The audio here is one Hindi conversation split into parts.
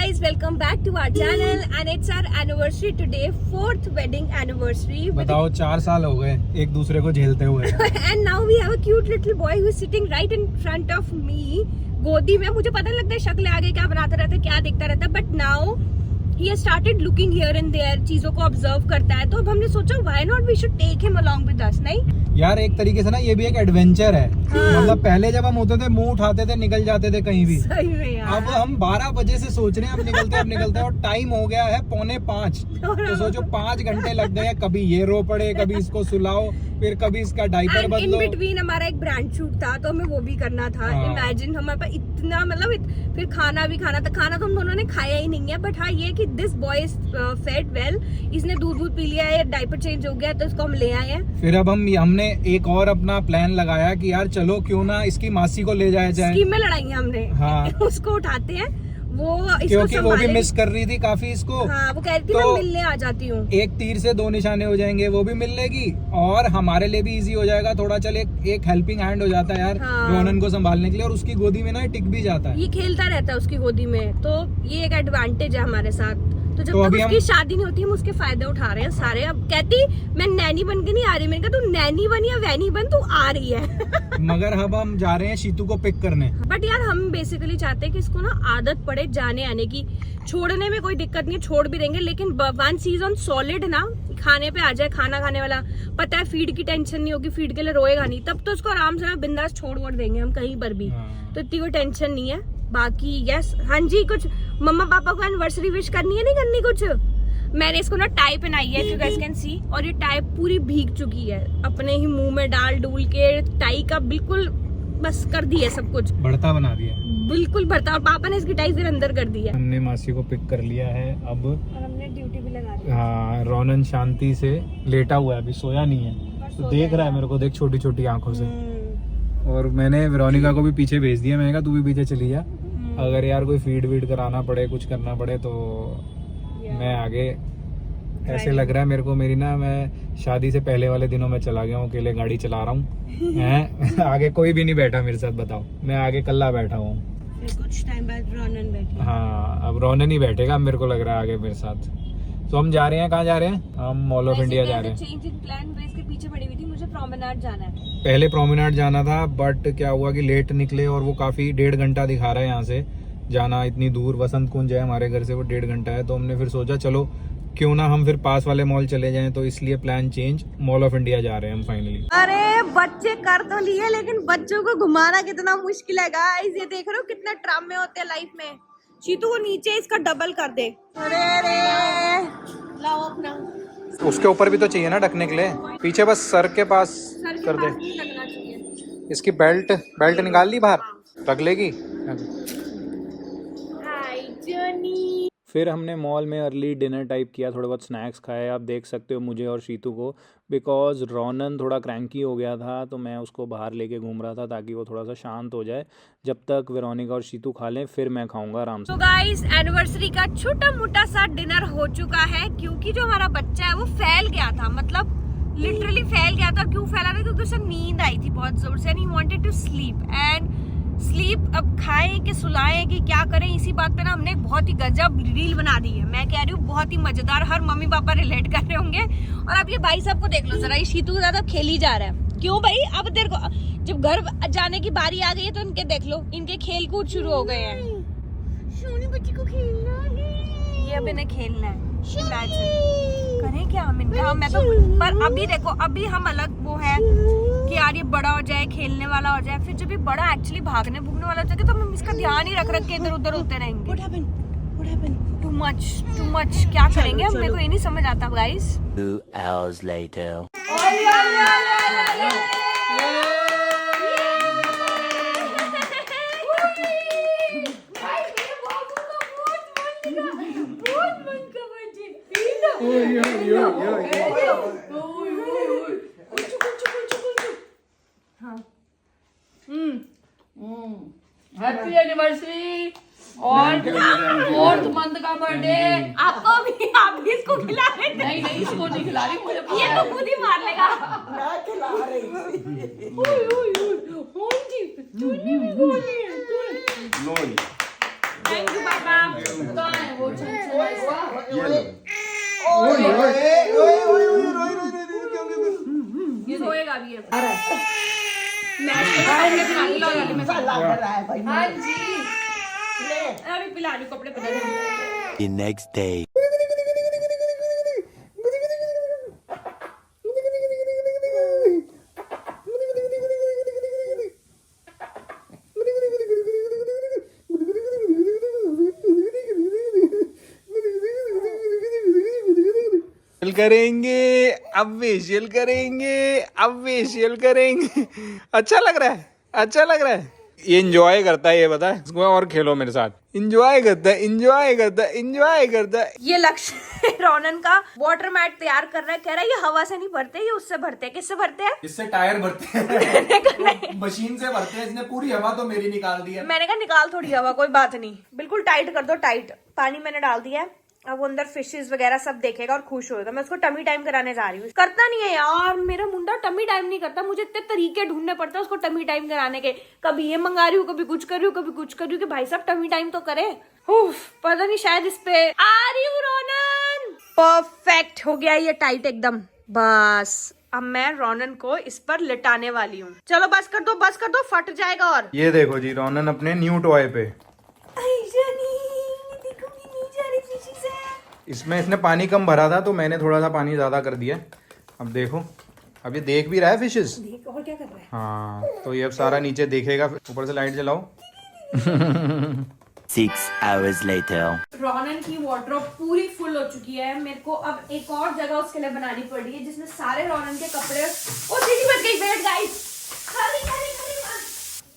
guys, welcome back to our channel and it's our anniversary today, 4th wedding anniversary. बताओ 4 साल हो गए एक दूसरे को झेलते हुए। And now we have a cute little boy who is sitting right in front of me. गोदी में मुझे पता नहीं लगता शक्ल आगे क्या बनाता रहता है, क्या देखता रहता है, but now he has started looking here and there, चीजों को ऑब्जर्व करता है। तो अब हमने सोचा why not we should take him along with us, नहीं? यार एक तरीके से ना ये भी एक एडवेंचर है। हाँ। मतलब पहले जब हम होते थे मुंह उठाते थे निकल जाते थे कहीं भी। सही में यार। अब हम 12 बजे से सोच रहे हैं अब निकलते हैं और टाइम हो गया है 4:45। तो सोचो 5 घंटे लग गए। कभी ये रो पड़े, कभी इसको सुलाओ, फिर कभी इसका डायपर बदलो। इन बिटवीन हमारा एक ब्रांड शूट था तो हमें वो भी करना था। इमेजिन हमारे पास इतना मतलब फिर खाना भी खाना था। खाना तो हम दोनों ने खाया ही नहीं है, बट हाँ ये कि this boy is fed well. इसने दूध पी लिया है, डायपर चेंज हो गया तो इसको हम ले आए हैं। फिर अब हमने एक और अपना प्लान लगाया कि यार चलो क्यों ना इसकी मासी को ले जाया जाए। स्कीम में लड़ाई हमने। हाँ। उसको उठाते हैं, वो क्योंकि वो भी मिस कर रही थी काफी इसको। हाँ, वो कह रही थी तो मैं मिलने आ जाती हूँ। एक तीर से 2 निशाने हो जाएंगे, वो भी मिल लेगी और हमारे लिए भी इजी हो जाएगा थोड़ा। चल एक हेल्पिंग हैंड हो जाता है यार। हाँ। रोनन को संभालने के लिए, और उसकी गोदी में ना टिक भी जाता है। ये खेलता रहता है उसकी गोदी में, तो ये एक एडवांटेज है हमारे साथ। तो जब तो तक उसकी शादी नहीं होती हम उसके फायदे उठा रहे हैं सारे। अब कहती मैं नैनी बन के नहीं आ रही। मैंने कहा तू नैनी बन या वैनी बन, तू आ रही है। मगर अब हम जा रहे हैं शीतू को पिक करने। बट यार हम बेसिकली चाहते हैं कि इसको ना आदत पड़े जाने आने की। छोड़ने में कोई दिक्कत नहीं है, छोड़ भी देंगे, लेकिन वन सीज ऑन सॉलिड ना खाने पे आ जाए, खाना खाने वाला। पता है फीड की टेंशन नहीं होगी, फीड के लिए रोएगा नहीं, तब तो उसको आराम से बिंदास छोड़ वोड़ देंगे हम कहीं पर भी। तो इतनी कोई टेंशन नहीं है। बाकी यस, हाँ जी, कुछ मम्मा पापा को एनिवर्सरी विश करनी है, नहीं करनी कुछ? मैंने इसको ना टाई पहनाई है, यू गाइस कैन सी, और ये टाई पूरी भीग चुकी है। अपने ही मुंह में डाल डूल के टाई का बिल्कुल बस कर दी है, सब कुछ बढ़ता बना दिया बिल्कुल भरता। और पापा ने इसकी टाई फिर अंदर कर दी है। हमने मासी को पिक कर लिया है अब, और हमने ड्यूटी भी लगा दी। हाँ, रोनन शांति से लेटा हुआ है, अभी सोया नहीं है, तो देख रहा है मेरे को, देख छोटी छोटी आंखों से। और मैंने वेरोनिका को भी पीछे भेज दिया। मैंने कहा तू भी पीछे चली जा, अगर यार कोई फीड वीड कराना पड़े, कुछ करना पड़े तो मैं आगे। ऐसे लग रहा है मेरे को मैं शादी से पहले वाले दिनों में चला गया हूँ, अकेले गाड़ी चला रहा हूँ। आगे कोई भी नहीं बैठा मेरे साथ, बताओ, मैं आगे कल्ला बैठा हूँ। कुछ टाइम बाद रोनन बैठी। हाँ, अब रोनन ही बैठेगा मेरे को लग रहा है आगे मेरे साथ। तो हम जा रहे हैं, कहाँ जा रहे हैं? हम मॉल ऑफ इंडिया जा रहे हैं। चेंजिंग प्लान बेस के पीछे पड़ी हुई थी, मुझे प्रोमेनाड जाना है। पहले प्रोमेनाड जाना था, बट क्या हुआ कि लेट निकले और वो काफी 1.5 घंटा दिखा रहा है यहाँ से जाना। इतनी दूर वसंत कुंज है हमारे घर से, वो 1.5 घंटा है। तो हमने फिर सोचा चलो क्यों ना हम फिर पास वाले मॉल चले जाएं, तो इसलिए plan change, mall of India जा रहे हैं हम फाइनली। अरे बच्चे कर तो लिए, लेकिन बच्चों को घुमाना कितना मुश्किल है गाइस। ये देख रहे हो कितने ड्रामे होते हैं लाइफ में। चीतू को नीचे इसका डबल कर दे। अरे लाओ अपना। उसके ऊपर भी तो चाहिए ना ढकने के लिए, पीछे बस सर के पास कर दे। इसकी बेल्ट निकाल ली बाहर, रख लेगी। फिर हमने मॉल में अर्ली डिनर टाइप किया, थोड़े बहुत स्नैक्स खाए। आप देख सकते हो मुझे और शीतू को, बिकॉज रोनन थोड़ा क्रैंकी हो गया था, तो मैं उसको बाहर लेके घूम रहा था ताकि वो थोड़ा सा शांत हो जाए। जब तक वेरोनिका और शीतू खा लें फिर मैं खाऊंगा आराम से। तो गाइस, एनिवर्सरी का छोटा मोटा सा डिनर हो चुका है, क्योंकि जो हमारा बच्चा है वो फैल गया था, मतलब लिटरली फैल गया था। क्यों फैला था? क्योंकि उसे नींद आई थी बहुत जोर से, and he wanted to sleep. अब खाएं कि सुलाएं कि क्या करें, इसी बात पे ना हमने बहुत ही गजब रील बना दी है। मैं कह रही हूँ बहुत ही मजेदार, हर मम्मी पापा रिलेट कर रहे होंगे। और अब ये भाई साहब को देख लो जरा, ये शीतू के ज्यादा खेल ही जा रहा है। क्यों भाई? अब तेरे को जब घर जाने की बारी आ गई है तो इनके देख लो, इनके खेल कूद शुरू हो गए हैं। सोनी बच्ची को खेलना है, ये अब इन्हें खेलना है। करें क्या हम इनका? मैं तो, पर अभी देखो, अभी हम अलग वो है कि यार ये बड़ा हो जाए, खेलने वाला हो जाए, फिर जब ये बड़ा एक्चुअली भागने भूगने वाला हो जाएगा तो हम इसका ध्यान ही रख के इधर उधर होते रहेंगे। What happened? Too much क्या करेंगे हम? मेरे को ये नहीं समझ आता guys. 2 hours later. Happy anniversary और 4th मंथ का बर्थडे। आपको भी, आप भी इसको खिला रहे थे? नहीं इसको नहीं खिला रही, मुझे ये तो खुद ही मार लेगा। मैं खिला रही थी। ओए तूने भी बोली है। थैंक यू पापा। ऐसा लग रहा है भाई हाँ जी, ले अभी पिला रही हूँ, कपड़े पहना रही हूँ। The next day. करेंगे अब फेशियल करेंगे, अब फेशियल करेंगे। अच्छा लग रहा है, अच्छा लग रहा है। ये इंजॉय करता है, ये बता इसको, और खेलो मेरे साथ। इंजॉय करता है, इंजॉय करता है, इंजॉय करता है। ये लक्ष्य रोनन का वाटर मैट तैयार कर रहा है। कह रहा है ये हवा से नहीं भरते, ये उससे भरते हैं। किससे भरते हैं? इससे टायर भरते हैं मशीन से भरते हैं। इसने पूरी हवा तो मेरी निकाल दी है। मैंने कहा निकाल थोड़ी हवा, कोई बात नहीं, बिल्कुल टाइट कर दो, टाइट। पानी मैंने डाल दिया है, अब वो अंदर फिशेस वगैरह सब देखेगा और खुश होएगा। मैं उसको टमी टाइम कराने जा रही हूँ। करता नहीं है यार, मेरा मुंडा टमी टाइम नहीं करता। मुझे इतने तरीके ढूंढने पड़ते हैं उसको टमी टाइम कराने के। कभी ये मंगा रही हूँ, कभी कुछ कर रही हूँ, कभी कुछ कर रही हूँ, कि भाई साहब टमी टाइम तो करे। पता नहीं, शायद इस पे आ रही हूँ रोनन। परफेक्ट हो गया ये टाइट एकदम। बस अब मैं रोनन को इस पर लिटाने वाली हूँ। चलो बस कर दो, बस कर दो, फट जाएगा। और ये देखो जी, रोनन अपने न्यू टॉय पे। इसमें इसने पानी कम भरा था तो मैंने थोड़ा सा पानी ज्यादा कर दिया। अब देखो, अब ये देख भी रहा है फिशेस। देख और क्या कर रहा है। हाँ, तो ये अब सारा नीचे देखेगा। ऊपर से लाइट जलाओ। 6 hours later. रोनन की वार्डरोब पूरी फुल हो चुकी है। मेरे को अब एक और जगह उसके लिए बनानी पड़ रही है जिसमें सारे रोनन के कपड़े। ओ सीटी बज गई, वेट गाइस।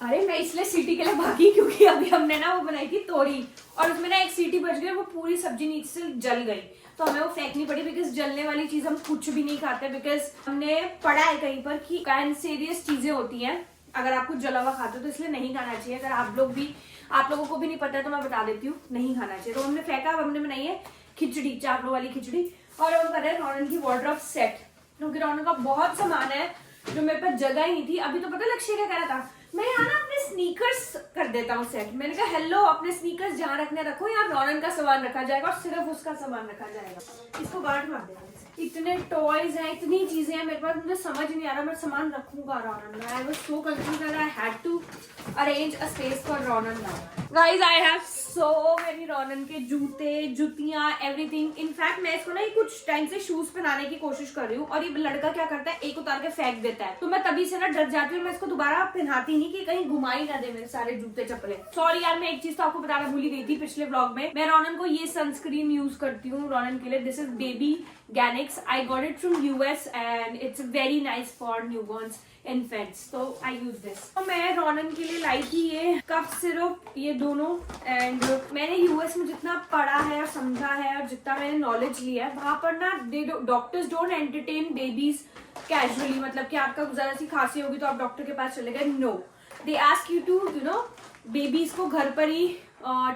अरे मैं इसलिए सीटी के लिए भागी क्योंकि अभी हमने ना वो बनाई थी तोरी, और उसमें ना एक सीटी बज गई, वो पूरी सब्जी नीचे से जल गई, तो हमें वो फेंकनी पड़ी। बिकॉज जलने वाली चीज हम कुछ भी नहीं खाते। बिकॉज हमने पढ़ा है कहीं पर कि कैंसरियस चीजें होती हैं अगर आप कुछ जला हुआ खाते हो, तो इसलिए नहीं खाना चाहिए। अगर आप लोगों को भी नहीं पता है तो मैं बता देती हूँ, नहीं खाना चाहिए। तो हमने फेंका। अब हमने बनाई है खिचड़ी, चावलों वाली खिचड़ी, और हम कर रहे हैं रोनन की वार्डरोब सेट, क्योंकि रोनन का बहुत सामान है जो मेरे पास जगह ही नहीं थी। अभी तो पता लक्ष्य क्या कह रहा था, मैं यहाँ ना अपने स्नीकर्स कर देता हूँ सेट। मैंने कहा हेलो, अपने स्नीकर्स जहाँ रखने रखो, यहाँ रोनन का सामान रखा जाएगा और सिर्फ उसका सामान रखा जाएगा। इसको गांठ मार देगा। इतने टॉयज हैं, इतनी चीजें हैं मेरे पास, मुझे समझ नहीं आ रहा मैं सामान रखूंगा रोनन में। I was so confused that I had to arrange a space for Ronan now. Guys I have so many Ronan के जूते, जुतियां, एवरीथिंग। इनफैक्ट मैं इसको ना कुछ टाइम से शूज पहनाने की कोशिश कर रही हूँ, और ये लड़का क्या करता है, एक उतार के फेंक देता है। तो मैं तभी से ना डर जाती हूँ, मैं इसको दोबारा पहनाती नहीं कि कहीं घुमा ही ना दे मेरे सारे जूते चप्पले। सॉरी यार, मैं एक चीज तो आपको बताना भूल ही गई थी पिछले व्लॉग में। मैं रोनन को ये सनस्क्रीन यूज करती हूँ रोनन के लिए। This is baby Ganix. I got it from US and it's very nice for newborns, infants. So I use this. तो मैं रोनन के लिए लाई थी ये कफ सिरप, ये दोनों। एंड मैंने यूएस में जितना पढ़ा है और समझा है और जितना मैंने नॉलेज लिया है, वहां पर ना doctors don't entertain babies casually. मतलब कि आपका जरा सी खांसी होगी तो आप डॉक्टर के पास चले गए, no, they ask you to babies को घर पर ही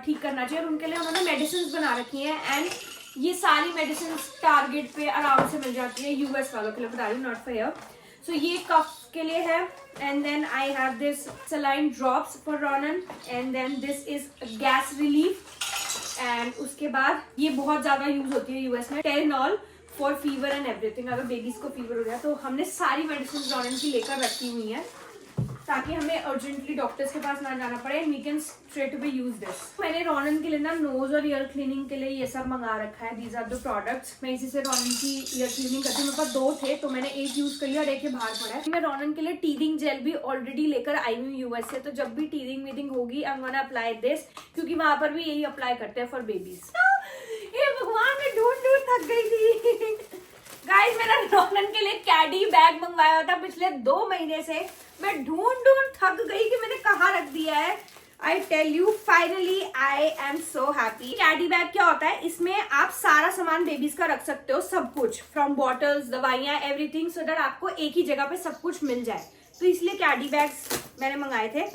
ठीक करना चाहिए। और उनके लिए उन्होंने मेडिसिन बना रखी है, एंड ये सारी मेडिसिन टारगेट पे आराम से मिल जाती है। यूएस वालों के लिए बता रही हूँ, नॉट फॉर हियर। सो ये कफ के लिए है, and then I have this saline drops for Ronan, and then this is gas relief. And उसके बाद ये बहुत ज्यादा यूज होती है यूएस में, टेरिनॉल फॉर फीवर एंड एवरीथिंग। अगर बेबीज को फीवर हो गया तो हमने सारी मेडिसिन रोनन की लेकर रखी हुई है, ताकि हमें अर्जेंटली डॉक्टर्स के पास ना जाना पड़े। We can straight away use this. मैंने रोनन के लिए ना नोज और ईयर क्लीनिंग के लिए ये सब मंगा रखा है। These are the products. मैं इसी से रोनन की ईयर क्लीनिंग करती हूँ। मेरे पास 2 थे तो मैंने एक यूज कर लिया और एक बाहर पड़ा है। मैं रोनन के लिए टीदिंग जेल भी ऑलरेडी लेकर आई हूँ यूएस से, तो जब भी टीदिंग वीदिंग होगी I am gonna apply this, क्योंकि वहां पर भी यही अप्लाई करते हैं फॉर बेबीज। ये भगवान, मैं ढूंढ थक गई थी। गाइस मेरा रोनन के लिए कैडी बैग मंगवाया था पिछले 2 महीने से। मैं ढूंढ थक गई कि मैंने कहाँ रख दिया है। I tell you, finally I am so happy. Caddy bag क्या होता है, इसमें आप सारा सामान बेबीज का रख सकते हो, सब कुछ, फ्रॉम बॉटल्स, दवाइयाँ, एवरीथिंग, सो दैट आपको एक ही जगह पे सब कुछ मिल जाए। तो इसलिए कैडी बैग्स मैंने मंगाए थे।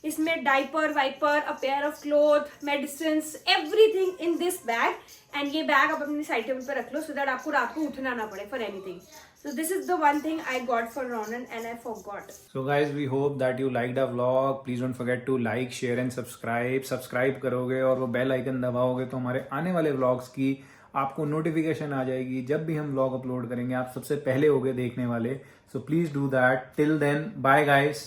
इसमें diaper, wiper, a pair of cloth, medicine, everything in this bag. And ये बैग आप अपनी साइड टेबल पे रख लो, सो दैट आपको रात को उठना ना पड़े for anything. So this is the one thing I got for Ronan and I forgot. So guys, we hope that you liked our vlog. Please don't forget to like, share and subscribe. Subscribe करोगे और वो बेल आइकन दबाओगे तो हमारे आने वाले व्लॉग्स की आपको नोटिफिकेशन आ जाएगी। जब भी हम व्लॉग अपलोड करेंगे आप सबसे पहले होगे देखने वाले। So please do that. Till then, bye guys.